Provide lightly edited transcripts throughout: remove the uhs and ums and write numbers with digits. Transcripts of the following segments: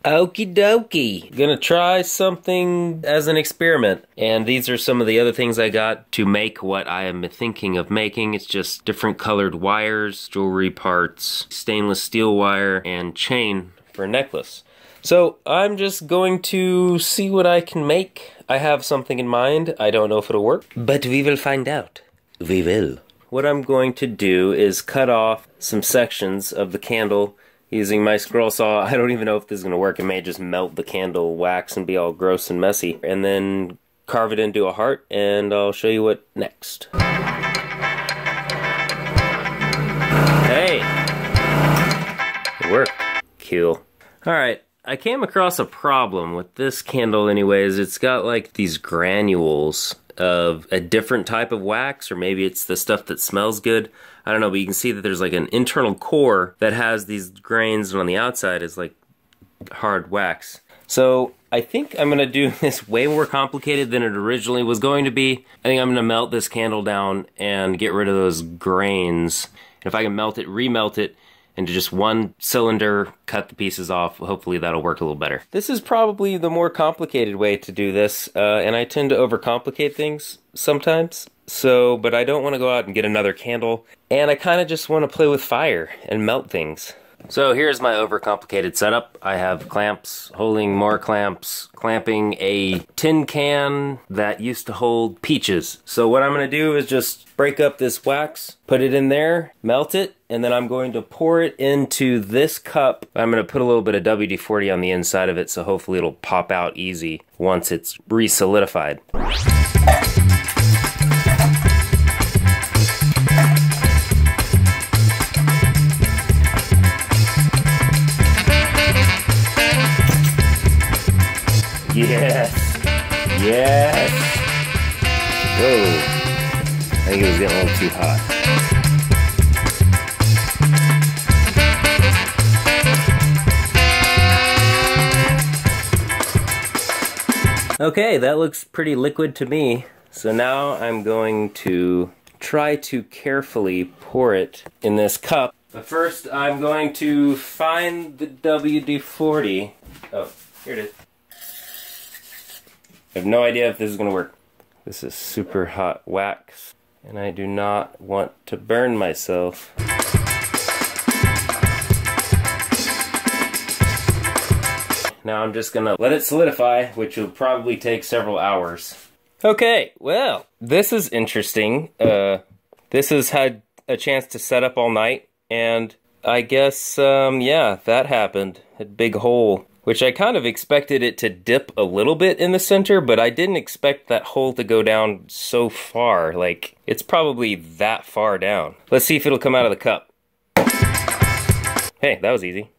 Okie dokie. Gonna try something as an experiment. And these are some of the other things I got to make what I am thinking of making. It's just different colored wires, jewelry parts, stainless steel wire, and chain for a necklace. So I'm just going to see what I can make. I have something in mind. I don't know if it'll work, but we will find out. We will. What I'm going to do is cut off some sections of the candle using my scroll saw. I don't even know if this is going to work. It may just melt the candle wax and be all gross and messy. And then carve it into a heart, and I'll show you what next. Hey! It worked. Cool. Alright, I came across a problem with this candle anyways. It's got like these granules of a different type of wax, or maybe it's the stuff that smells good. I don't know, but you can see that there's like an internal core that has these grains, and on the outside is like hard wax. So I think I'm gonna do this way more complicated than it originally was going to be. I think I'm gonna melt this candle down and get rid of those grains. And if I can melt it, remelt it into just one cylinder, cut the pieces off, hopefully that'll work a little better. This is probably the more complicated way to do this, and I tend to overcomplicate things sometimes. So, but I don't want to go out and get another candle, and I kind of just want to play with fire and melt things. So here's my overcomplicated setup. I have clamps holding more clamps, clamping a tin can that used to hold peaches. So what I'm going to do is just break up this wax, put it in there, melt it, and then I'm going to pour it into this cup. I'm going to put a little bit of WD-40 on the inside of it, so hopefully it'll pop out easy once it's re-solidified. Yes! Yes! Whoa! I think it was getting a little too hot. Okay, that looks pretty liquid to me. So now I'm going to try to carefully pour it in this cup. But first I'm going to find the WD-40. Oh, here it is. I have no idea if this is going to work. This is super hot wax, and I do not want to burn myself. Now I'm just going to let it solidify, which will probably take several hours. Okay, well, this is interesting. This has had a chance to set up all night, and I guess, yeah, that happened. A big hole. Which I kind of expected it to dip a little bit in the center, but I didn't expect that hole to go down so far. Like, it's probably that far down. Let's see if it'll come out of the cup. Hey, that was easy.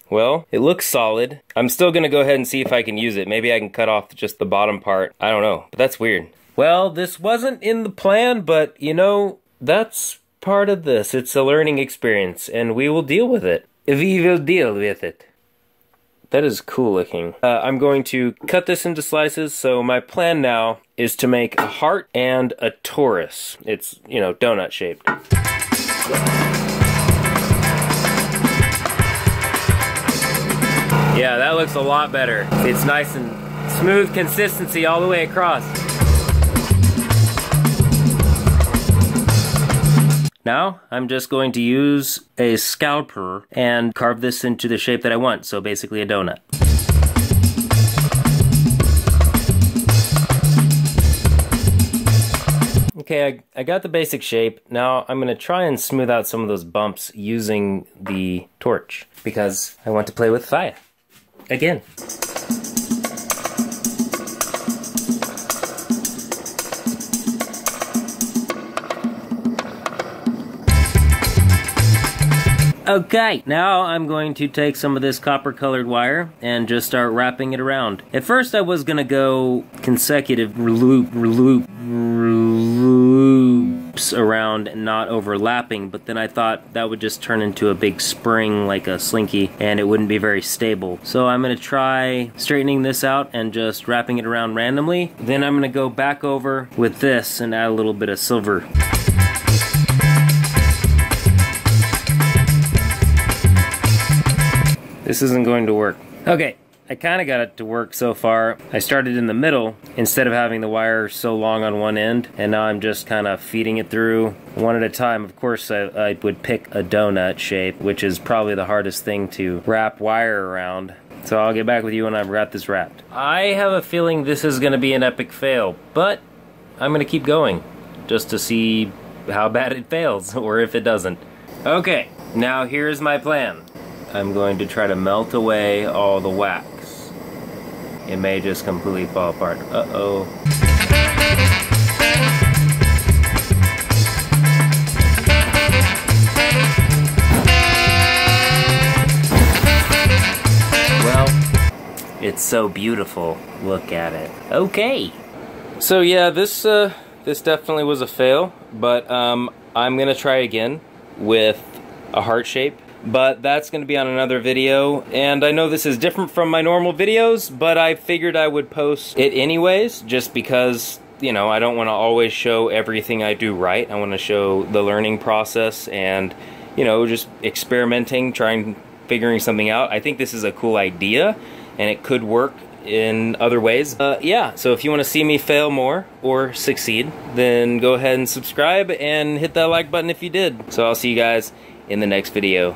Well, it looks solid. I'm still gonna go ahead and see if I can use it. Maybe I can cut off just the bottom part. I don't know, but that's weird. Well, this wasn't in the plan, but you know, that's part of this. It's a learning experience, and we will deal with it. We will deal with it. That is cool looking. I'm going to cut this into slices, so my plan now is to make a heart and a torus. It's, you know, donut shaped. Yeah, that looks a lot better. It's nice and smooth consistency all the way across. Now, I'm just going to use a scalper and carve this into the shape that I want, so basically a donut. Okay, I got the basic shape. Now I'm going to try and smooth out some of those bumps using the torch, because I want to play with fire. Again. Okay, now I'm going to take some of this copper colored wire and just start wrapping it around. At first I was gonna go consecutive loops around and not overlapping, but then I thought that would just turn into a big spring like a slinky and it wouldn't be very stable. So I'm gonna try straightening this out and just wrapping it around randomly. Then I'm gonna go back over with this and add a little bit of silver. This isn't going to work. Okay, I kind of got it to work so far. I started in the middle instead of having the wire so long on one end, and now I'm just kind of feeding it through one at a time. Of course, I would pick a donut shape, which is probably the hardest thing to wrap wire around. So I'll get back with you when I've got this wrapped. I have a feeling this is going to be an epic fail, but I'm going to keep going just to see how bad it fails, or if it doesn't. Okay, now here's my plan. I'm going to try to melt away all the wax. It may just completely fall apart. Uh-oh. Well, it's so beautiful. Look at it. Okay. So yeah, this definitely was a fail, but I'm gonna try again with a heart shape. But that's going to be on another video, and I know this is different from my normal videos, but I figured I would post it anyways, just because, you know, I don't want to always show everything I do right. I want to show the learning process and, you know, just experimenting, figuring something out. I think this is a cool idea, and it could work in other ways. Yeah, so if you want to see me fail more or succeed, then go ahead and subscribe and hit that like button if you did. So I'll see you guys in the next video.